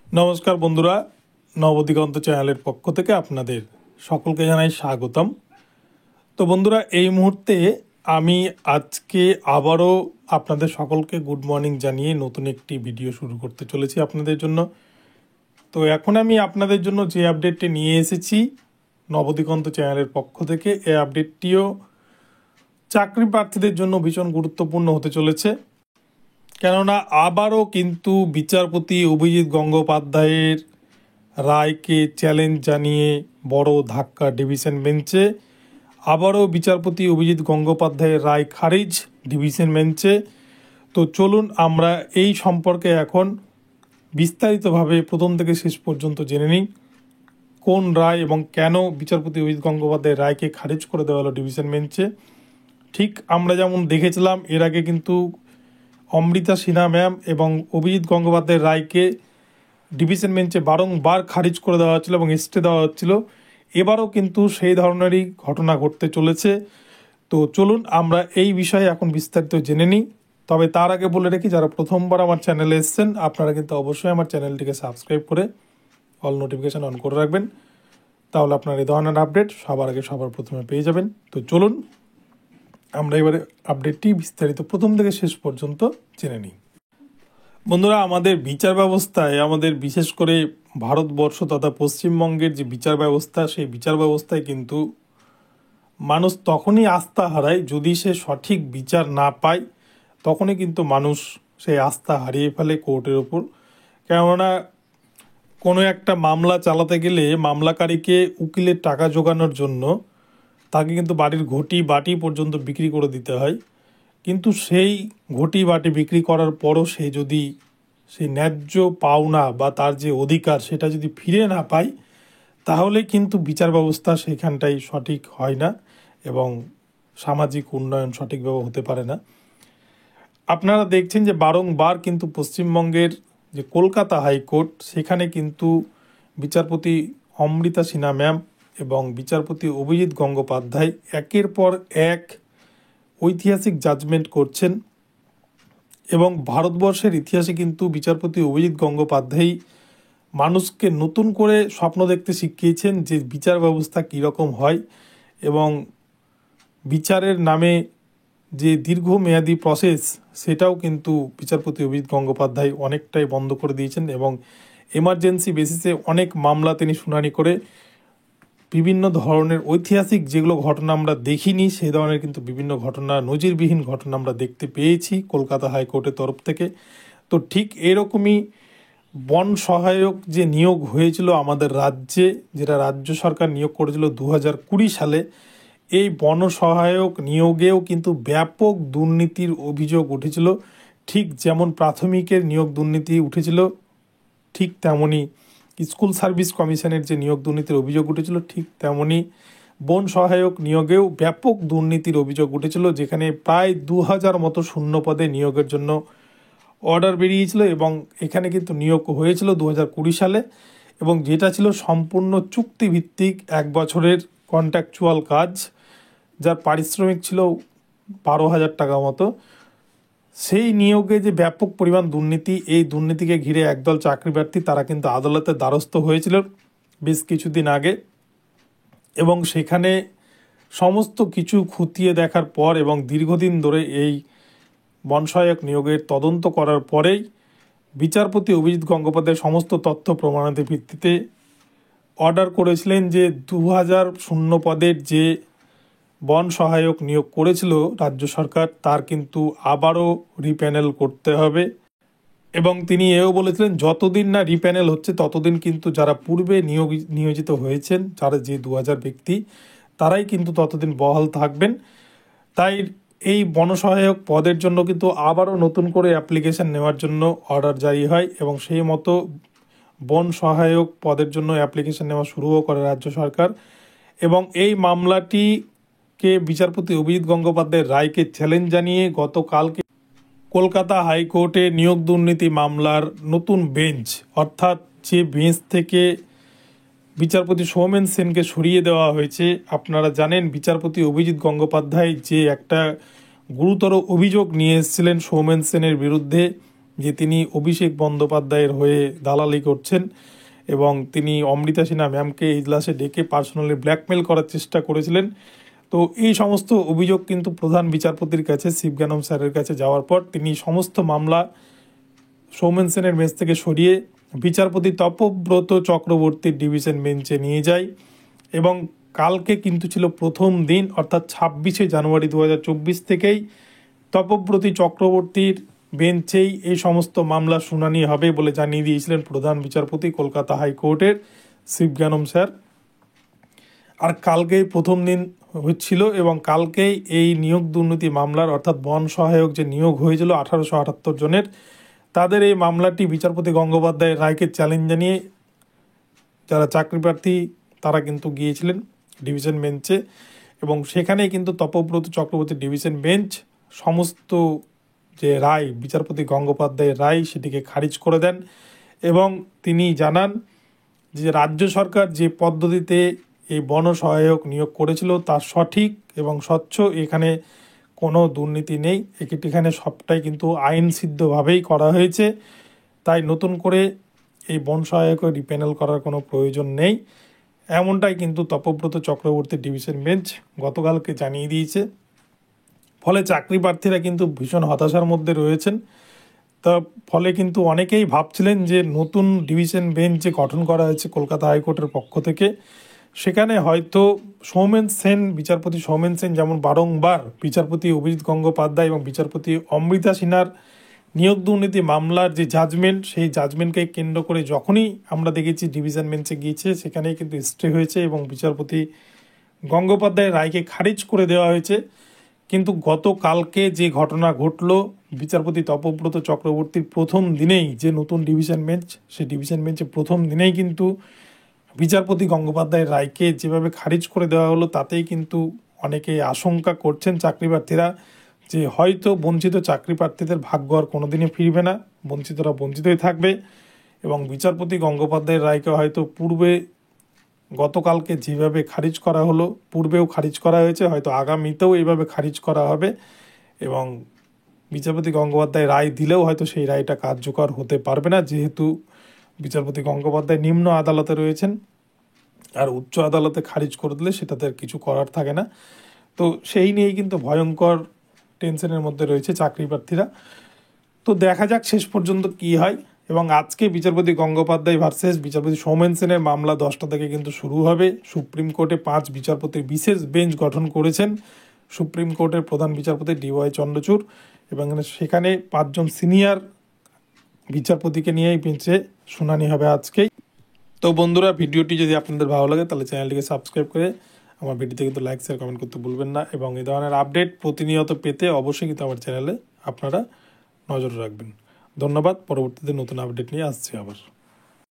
নমস্কার বন্ধুরা, নবদিগন্ত চ্যানেলের পক্ষ থেকে আপনাদের সকলকে জানাই স্বাগতম। তো বন্ধুরা, এই মুহূর্তে আমি আজকে আবারও আপনাদের সকলকে গুড মর্নিং জানিয়ে নতুন একটি ভিডিও শুরু করতে চলেছি আপনাদের জন্য। তো এখন আমি আপনাদের জন্য যে আপডেটটি নিয়ে এসেছি নবদিগন্ত চ্যানেলের পক্ষ থেকে, এই আপডেটটিও চাকরি প্রার্থীদের জন্য ভীষণ গুরুত্বপূর্ণ হতে চলেছে। কেননা আবারও কিন্তু বিচারপতি অভিজিৎ গঙ্গোপাধ্যায়ের রায়কে চ্যালেঞ্জ জানিয়ে বড় ধাক্কা ডিভিশন বেঞ্চে। আবারও বিচারপতি অভিজিৎ গঙ্গোপাধ্যায়ের রায় খারিজ ডিভিশন বেঞ্চে। তো চলুন আমরা এই সম্পর্কে এখন বিস্তারিতভাবে প্রথম থেকে শেষ পর্যন্ত জেনে নিই কোন রায় এবং কেন বিচারপতি অভিজিৎ গঙ্গোপাধ্যায়ের রায়কে খারিজ করে দেওয়া হলো ডিভিশন বেঞ্চে। ঠিক আমরা যেমন দেখেছিলাম এর আগে কিন্তু অমৃতা সিনহা ম্যাম এবং অভিজিৎ গঙ্গোপাধ্যায়ের রায়কে ডিভিশন বেঞ্চে বারংবার খারিজ করে দেওয়া হচ্ছিল এবং স্টে দেওয়া হচ্ছিল। এবারও কিন্তু সেই ধরনেরই ঘটনা ঘটতে চলেছে। তো চলুন আমরা এই বিষয়ে এখন বিস্তারিত জেনে নিই। তবে তার আগে বলে রাখি, যারা প্রথমবার আমার চ্যানেলে এসেছেন আপনারা কিন্তু অবশ্যই আমার চ্যানেলটিকে সাবস্ক্রাইব করে অল নোটিফিকেশান অন করে রাখবেন, তাহলে আপনার এই ধরনের আপডেট সবার আগে সবার প্রথমে পেয়ে যাবেন। তো চলুন আমরা এবারে আপডেটটি বিস্তারিত প্রথম থেকে শেষ পর্যন্ত জেনে নিই। বন্ধুরা, আমাদের বিচার ব্যবস্থায়, আমাদের বিশেষ করে ভারতবর্ষ তথা পশ্চিমবঙ্গের যে বিচার ব্যবস্থা, সেই বিচার ব্যবস্থায় কিন্তু মানুষ তখনই আস্থা হারায় যদি সে সঠিক বিচার না পায়। তখনই কিন্তু মানুষ সেই আস্থা হারিয়ে ফেলে কোর্টের ওপর। কেননা কোনো একটা মামলা চালাতে গেলে মামলাকারীকে উকিলের টাকা জোগানোর জন্য তাকে কিন্তু বাড়ির ঘটি বাটি পর্যন্ত বিক্রি করে দিতে হয়। কিন্তু সেই ঘটি বাটি বিক্রি করার পরও সে যদি সেই ন্যায্য পাওনা বা তার যে অধিকার সেটা যদি ফিরে না পায়, তাহলে কিন্তু বিচার ব্যবস্থা সেখানটাই সঠিক হয় না এবং সামাজিক উন্নয়ন সঠিকভাবে হতে পারে না। আপনারা দেখছেন যে বারংবার কিন্তু পশ্চিমবঙ্গের যে কলকাতা হাইকোর্ট, সেখানে কিন্তু বিচারপতি অমৃতা সিনহা ম্যাম এবং বিচারপতি অভিজিৎ গঙ্গোপাধ্যায় একের পর এক ঐতিহাসিক জাজমেন্ট করছেন। এবং ভারতবর্ষের ইতিহাসে কিন্তু বিচারপতি অভিজিৎ গঙ্গোপাধ্যায় মানুষকে নতুন করে স্বপ্ন দেখতে শিখিয়েছেন যে বিচার ব্যবস্থা কীরকম হয়, এবং বিচারের নামে যে দীর্ঘমেয়াদী প্রসেস সেটাও কিন্তু বিচারপতি অভিজিৎ গঙ্গোপাধ্যায় অনেকটাই বন্ধ করে দিয়েছেন এবং এমার্জেন্সি বেসিসে অনেক মামলা তিনি শুনানি করে বিভিন্ন ধরনের ঐতিহাসিক যেগুলো ঘটনা আমরা দেখিনি সেই ধরনের কিন্তু বিভিন্ন ঘটনা, নজিরবিহীন ঘটনা আমরা দেখতে পেয়েছি কলকাতা হাইকোর্টের তরফ থেকে। তো ঠিক এরকমই বন সহায়ক যে নিয়োগ হয়েছিল আমাদের রাজ্যে, যেটা রাজ্য সরকার নিয়োগ করেছিল 2020 সালে, এই বন সহায়ক নিয়োগেও কিন্তু ব্যাপক দুর্নীতির অভিযোগ উঠেছিল। ঠিক যেমন প্রাথমিকের নিয়োগ দুর্নীতি উঠেছিল, ঠিক তেমনই স্কুল সার্ভিস কমিশনের যে নিয়োগ দুর্নীতির অভিযোগ উঠেছিল, ঠিক তেমনই বন সহায়ক নিয়োগেও ব্যাপক দুর্নীতির অভিযোগ উঠেছিল, যেখানে প্রায় 2000 মতো শূন্য পদে নিয়োগের জন্য অর্ডার বেরিয়েছিল এবং এখানে কিন্তু নিয়োগ হয়েছিল 2020 সালে, এবং যেটা ছিল সম্পূর্ণ চুক্তিভিত্তিক 1 বছরের কন্ট্রাকচুয়াল কাজ, যার পারিশ্রমিক ছিল 12,000 টাকা মতো। সেই নিয়োগে যে ব্যাপক পরিমাণ দুর্নীতি, এই দুর্নীতিকে ঘিরে একদল চাকরি প্রার্থী তারা কিন্তু আদালতের দ্বারস্থ হয়েছিল বেশ কিছুদিন আগে, এবং সেখানে সমস্ত কিছু খতিয়ে দেখার পর এবং দীর্ঘদিন ধরে এই বনসহায়ক নিয়োগের তদন্ত করার পরেই বিচারপতি অভিজিৎ গঙ্গোপাধ্যায় সমস্ত তথ্য প্রমাণাদির ভিত্তিতে অর্ডার করেছিলেন যে 2000 শূন্য পদের যে বন সহায়ক নিয়োগ করেছিল রাজ্য সরকার, তার কিন্তু আবারও রিপ্যানেল করতে হবে। এবং তিনি এও বলেছিলেন যতদিন না রিপ্যানেল হচ্ছে ততদিন কিন্তু যারা পূর্বে নিয়োজিত হয়েছেন, যারা যে 2000 ব্যক্তি, তারাই কিন্তু ততদিন বহাল থাকবেন। তাই এই বনসহায়ক পদের জন্য কিন্তু আবারও নতুন করে অ্যাপ্লিকেশন নেওয়ার জন্য অর্ডার জারি হয় এবং সেই মতো বন সহায়ক পদের জন্য অ্যাপ্লিকেশন নেওয়া শুরুও করে রাজ্য সরকার। এবং এই মামলাটিকে বিচারপতি অভিজিৎ গঙ্গোপাধ্যায়ের রায়কে চ্যালেঞ্জ জানিয়ে গতকালকে কলকাতা হাইকোর্টে নিয়োগ দুর্নীতি মামলার নতুন বেঞ্চ, অর্থাৎ যে বেঞ্চ থেকে বিচারপতি সৌমেন সেনকে সরিয়ে দেওয়া হয়েছে। আপনারা জানেন বিচারপতি অভিজিৎ গঙ্গোপাধ্যায় যে একটা গুরুতর অভিযোগ নিয়ে এসেছিলেন সৌমেন সেনের বিরুদ্ধে, যে তিনি অভিষেক বন্দ্যোপাধ্যায়ের হয়ে দালালি করছেন এবং তিনি অমৃতা সিনহা ম্যামকে ইজলাসে ডেকে পার্সোনালি ব্ল্যাকমেল করার চেষ্টা করেছিলেন। তো এই সমস্ত অভিযোগ কিন্তু প্রধান বিচারপতির কাছে শিবজ্ঞানম স্যারের কাছে যাওয়ার পর তিনি সমস্ত মামলা সৌমেন সেনের বেঞ্চ থেকে সরিয়ে বিচারপতি তপব্রত চক্রবর্তীর ডিভিশন বেঞ্চে নিয়ে যায় এবং কালকে কিন্তু ছিল প্রথম দিন, অর্থাৎ 26শে জানুয়ারি 2024 থেকেই তপব্রত চক্রবর্তীর বেঞ্চেই এই সমস্ত মামলা শুনানি হবে বলে জানিয়ে দিয়েছিলেন প্রধান বিচারপতি কলকাতা হাইকোর্টের শিবজ্ঞানম স্যার। আর কালকেই প্রথম দিন হচ্ছিল এবং কালকেই এই নিয়োগ দুর্নীতি মামলার অর্থাৎ বন সহায়ক যে নিয়োগ হয়েছিল 1878 জনের, তাদের এই মামলাটি বিচারপতি গঙ্গোপাধ্যায়ের রায়কে চ্যালেঞ্জ জানিয়ে যারা চাকরি প্রার্থী তারা কিন্তু গিয়েছিলেন ডিভিশন বেঞ্চে এবং সেখানেই কিন্তু তপব্রত চক্রবর্তী ডিভিশন বেঞ্চ সমস্ত যে রায় বিচারপতি গঙ্গোপাধ্যায়ের রায় সেটিকে খারিজ করে দেন এবং তিনি জানান যে রাজ্য সরকার যে পদ্ধতিতে এই বন সহায়ক নিয়োগ করেছিল তা সঠিক এবং স্বচ্ছ, এখানে কোনো দুর্নীতি নেই, এখানে সবটাই কিন্তু আইন সিদ্ধভাবেই করা হয়েছে, তাই নতুন করে এই বন সহায়ক রিপ্যানেল করার কোনো প্রয়োজন নেই, এমনটাই কিন্তু তপব্রত চক্রবর্তী ডিভিশন বেঞ্চ গতকালকে জানিয়ে দিয়েছে। ফলে চাকরি প্রার্থীরা কিন্তু ভীষণ হতাশার মধ্যে রয়েছেন। তা ফলে কিন্তু অনেকেই ভাবছিলেন যে নতুন ডিভিশন বেঞ্চ যে গঠন করা হয়েছে কলকাতা হাইকোর্টের পক্ষ থেকে, সেখানে হয়তো বিচারপতি সৌমেন সেন যেমন বারংবার বিচারপতি অভিজিৎ গঙ্গোপাধ্যায় এবং বিচারপতি অমৃতা সিনহার নিয়োগ দুর্নীতি মামলার যে জাজমেন্ট, সেই জাজমেন্টকে কেন্দ্র করে যখনই আমরা দেখেছি ডিভিশন বেঞ্চে গিয়েছে সেখানেই কিন্তু স্টে হয়েছে এবং বিচারপতি গঙ্গোপাধ্যায়ের রায়কে খারিজ করে দেওয়া হয়েছে। কিন্তু গতকালকে যে ঘটনা ঘটলো, বিচারপতি তপব্রত চক্রবর্তীর প্রথম দিনেই যে নতুন ডিভিশন বেঞ্চ, সেই ডিভিশন বেঞ্চে প্রথম দিনেই কিন্তু বিচারপতি গঙ্গোপাধ্যায়ের রায়কে যেভাবে খারিজ করে দেওয়া হলো, তাতেই কিন্তু অনেকে আশঙ্কা করছেন চাকরি প্রার্থীরা যে হয়তো বঞ্চিত চাকরি প্রার্থীদের ভাগ্য আর কোনোদিনই ফিরবে না, বঞ্চিতরা বঞ্চিতই থাকবে এবং বিচারপতি গঙ্গোপাধ্যায়ের রায়কে হয়তো গতকালকে যেভাবে খারিজ করা হলো, পূর্বেও খারিজ করা হয়েছে, হয়তো আগামীতেও এইভাবে খারিজ করা হবে এবং বিচারপতি গঙ্গোপাধ্যায় রায় দিলেও হয়তো সেই রায়টা কার্যকর হতে পারবে না, যেহেতু বিচারপতি গঙ্গোপাধ্যায় নিম্ন আদালতে রয়েছেন আর উচ্চ আদালতে খারিজ করে দিলে সেটাতে আর কিছু করার থাকে না। তো সেই নিয়েই কিন্তু ভয়ঙ্কর টেনশনের মধ্যে রয়েছে চাকরি প্রার্থীরা। তো দেখা যাক শেষ পর্যন্ত কি হয়। এবং আজকে বিচারপতি গঙ্গোপাধ্যায় ভার্সেস বিচারপতি সৌমেন সেনের মামলা 10টা থেকে কিন্তু শুরু হবে। সুপ্রিম কোর্টে 5 বিচারপতির বিশেষ বেঞ্চ গঠন করেছেন সুপ্রিম কোর্টের প্রধান বিচারপতি DY চন্দ্রচূড় এবং সেখানে 5 জন সিনিয়র বিচারপতিকে নিয়ে এই বেঞ্চে শুনানি হবে আজকেই। তো বন্ধুরা, ভিডিওটি যদি আপনাদের ভালো লাগে তাহলে চ্যানেলটিকে সাবস্ক্রাইব করে আমার ভিডিওতে কিন্তু লাইক শেয়ার কমেন্ট করতে ভুলবেন না এবং এই ধরনের আপডেট প্রতিনিয়ত পেতে অবশ্যই কিন্তু আমার চ্যানেলে আপনারা নজর রাখবেন। ধন্যবাদ। পরবর্তীতে নতুন আপডেট নিয়ে আসছি আবার।